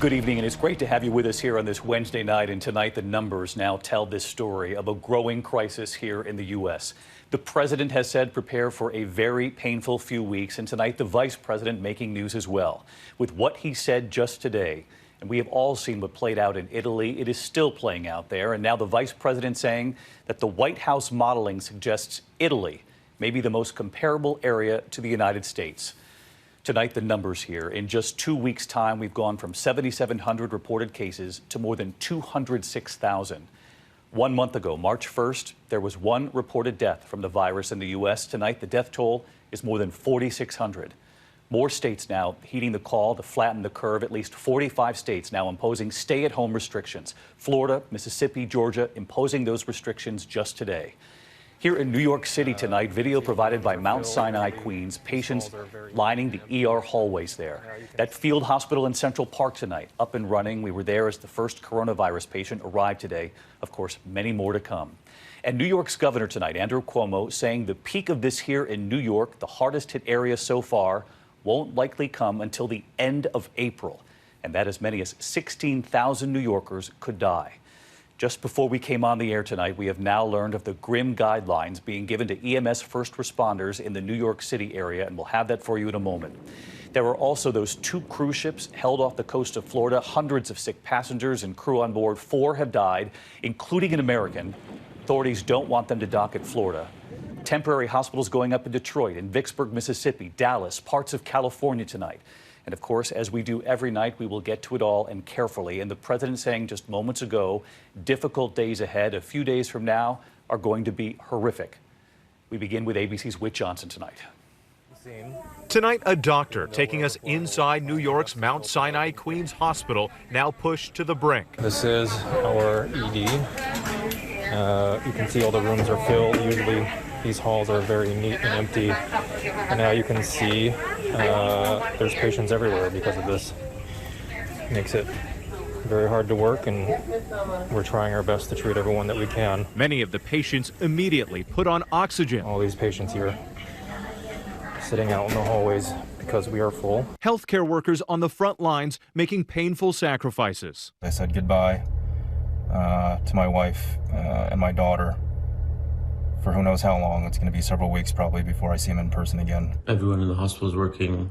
Good evening, and it's great to have you with us here on this Wednesday night. And tonight, the numbers now tell this story of a growing crisis here in the U.S. The president has said prepare for a very painful few weeks, and tonight the vice president making news as well. With what he said just today, and we have all seen what played out in Italy, it is still playing out there. And now the vice president saying that the White House modeling suggests Italy may be the most comparable area to the United States. Tonight, the numbers here. In just 2 weeks' time, we've gone from 7,700 reported cases to more than 206,000. 1 month ago, March 1st, there was one reported death from the virus in the U.S. Tonight, the death toll is more than 4,600. More states now heeding the call to flatten the curve. At least 45 states now imposing stay-at-home restrictions. Florida, Mississippi, Georgia imposing those restrictions just today. Here in New York City tonight, video provided by Mount Sinai, Queens, patients lining the ER hallways there. That field hospital in Central Park tonight, up and running. We were there as the first coronavirus patient arrived today. Of course, many more to come. And New York's governor tonight, Andrew Cuomo, saying the peak of this here in New York, the hardest hit area so far, won't likely come until the end of April. And that as many as 16,000 New Yorkers could die. Just before we came on the air tonight, we have now learned of the grim guidelines being given to EMS first responders in the New York City area, and we'll have that for you in a moment. There were also those 2 cruise ships held off the coast of Florida, hundreds of sick passengers and crew on board. 4 have died, including an American. Authorities don't want them to dock at Florida. Temporary hospitals going up in Detroit, in Vicksburg, Mississippi, Dallas, parts of California tonight. And of course, as we do every night, we will get to it all and carefully. And the president saying just moments ago, difficult days ahead, a few days from now, are going to be horrific. We begin with ABC's Whit Johnson tonight. Tonight, a doctor taking us inside New York's Mount Sinai Queens Hospital, now pushed to the brink. This is our ED. You can see all the rooms are filled. Usually these halls are very neat and empty. And now you can see there's patients everywhere because of this. Makes it very hard to work, and we're trying our best to treat everyone that we can. Many of the patients immediately put on oxygen. All these patients here sitting out in the hallways because we are full. Healthcare workers on the front lines making painful sacrifices. I said goodbye to my wife and my daughter for who knows how long. It's going to be several weeks probably before I see him in person again. Everyone in the hospital is working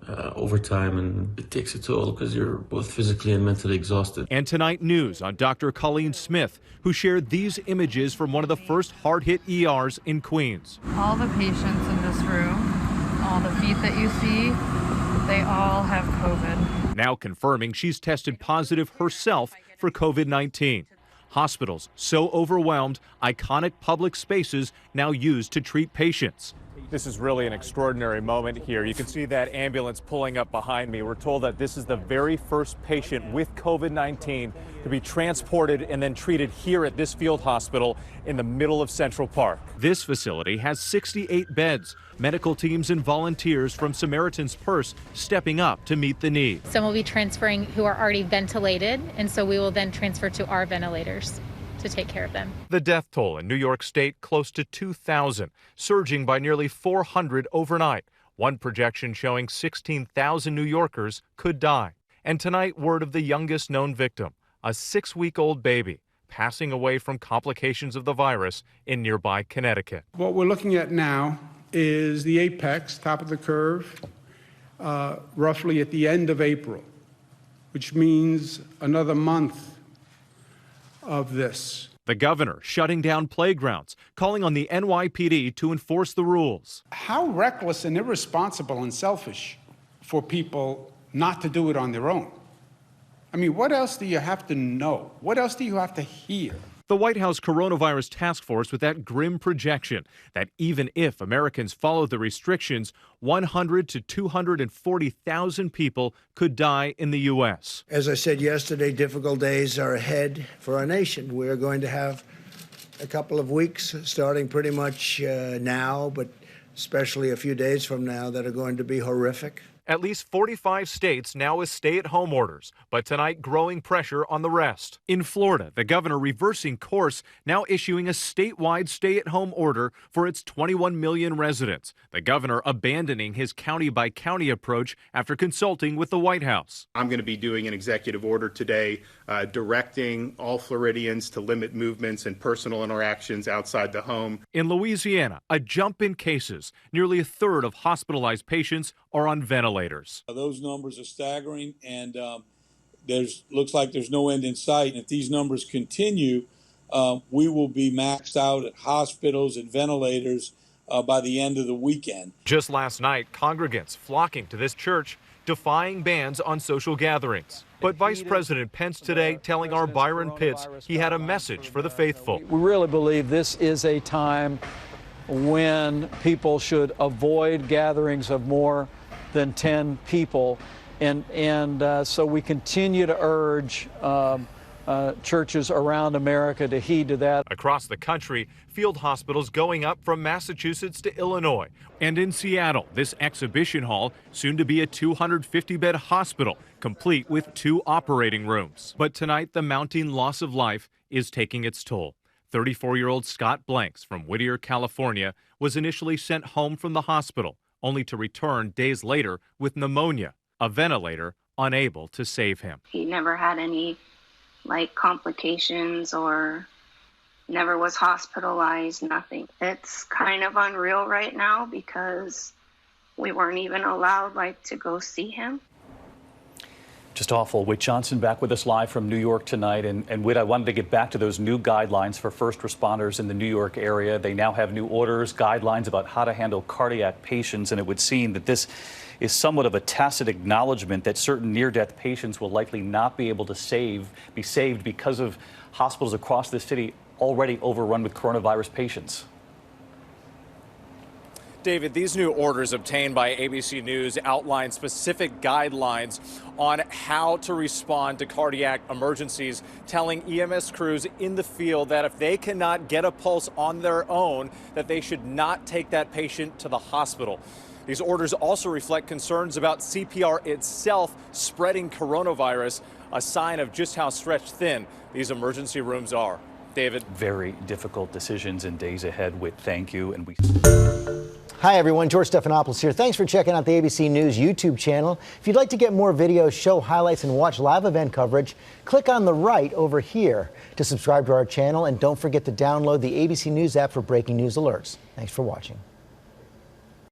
overtime, and it takes a toll because you're both physically and mentally exhausted. And tonight, news on Dr. Colleen Smith, who shared these images from one of the first hard-hit ERs in Queens. All the patients in this room, all the feet that you see, they all have COVID. Now confirming she's tested positive herself for COVID-19. Hospitals so overwhelmed, iconic public spaces now used to treat patients. This is really an extraordinary moment here. You can see that ambulance pulling up behind me. We're told that this is the very first patient with COVID-19 to be transported and then treated here at this field hospital in the middle of Central Park. This facility has 68 beds. Medical teams and volunteers from Samaritan's Purse stepping up to meet the need. Some will be transferring who are already ventilated, and so we will then transfer to our ventilators to take care of them. The death toll in New York State close to 2,000, surging by nearly 400 overnight. One projection showing 16,000 New Yorkers could die. And tonight, word of the youngest known victim, a 6-week-old baby, passing away from complications of the virus in nearby Connecticut. What we're looking at now is the apex, top of the curve, roughly at the end of April, which means another month of this. The governor shutting down playgrounds, calling on the NYPD to enforce the rules. How reckless and irresponsible and selfish for people not to do it on their own. I mean, what else do you have to know? What else do you have to hear? The White House coronavirus task force with that grim projection that even if Americans follow the restrictions, 100 to 240,000 people could die in the U.S. As I said yesterday, difficult days are ahead for our nation. We're going to have a couple of weeks starting pretty much now, but especially a few days from now, that are going to be horrific. At least 45 states now with stay-at-home orders, but tonight growing pressure on the rest. In Florida, the governor reversing course, now issuing a statewide stay-at-home order for its 21 million residents. The governor abandoning his county-by-county approach after consulting with the White House. I'm going to be doing an executive order today directing all Floridians to limit movements and personal interactions outside the home. In Louisiana, a jump in cases. Nearly a third of hospitalized patients are on ventilators. Those numbers are staggering, and looks like there's no end in sight. And if these numbers continue, we will be maxed out at hospitals and ventilators by the end of the weekend. Just last night, congregants flocking to this church, defying bans on social gatherings. But Vice President Pence today telling our Byron Pitts he had a message for the faithful. We really believe this is a time when people should avoid gatherings of more than 10 people. And so we continue to urge churches around America to heed to that. Across the country, field hospitals going up from Massachusetts to Illinois. And in Seattle, this exhibition hall, soon to be a 250-bed hospital, complete with 2 operating rooms. But tonight, the mounting loss of life is taking its toll. 34-year-old Scott Blanks from Whittier, California, was initially sent home from the hospital, only to return days later with pneumonia, a ventilator unable to save him. He never had any complications or never was hospitalized, nothing. It's kind of unreal right now because we weren't even allowed to go see him. Just awful. Whit Johnson back with us live from New York tonight. And Whit, I wanted to get back to those new guidelines for first responders in the New York area. They now have new orders, guidelines about how to handle cardiac patients, and it would seem that this is somewhat of a tacit acknowledgement that certain near-death patients will likely not be able to be saved because of hospitals across the city already overrun with coronavirus patients. David, these new orders obtained by ABC News outline specific guidelines on how to respond to cardiac emergencies, telling EMS crews in the field that if they cannot get a pulse on their own, that they should not take that patient to the hospital. These orders also reflect concerns about CPR itself spreading coronavirus, a sign of just how stretched thin these emergency rooms are. David. Very difficult decisions in days ahead. Whit, thank you. And we. Hi, everyone. George Stephanopoulos here. Thanks for checking out the ABC News YouTube channel. If you'd like to get more videos, show highlights, and watch live event coverage, click on the right over here to subscribe to our channel. And don't forget to download the ABC News app for breaking news alerts. Thanks for watching.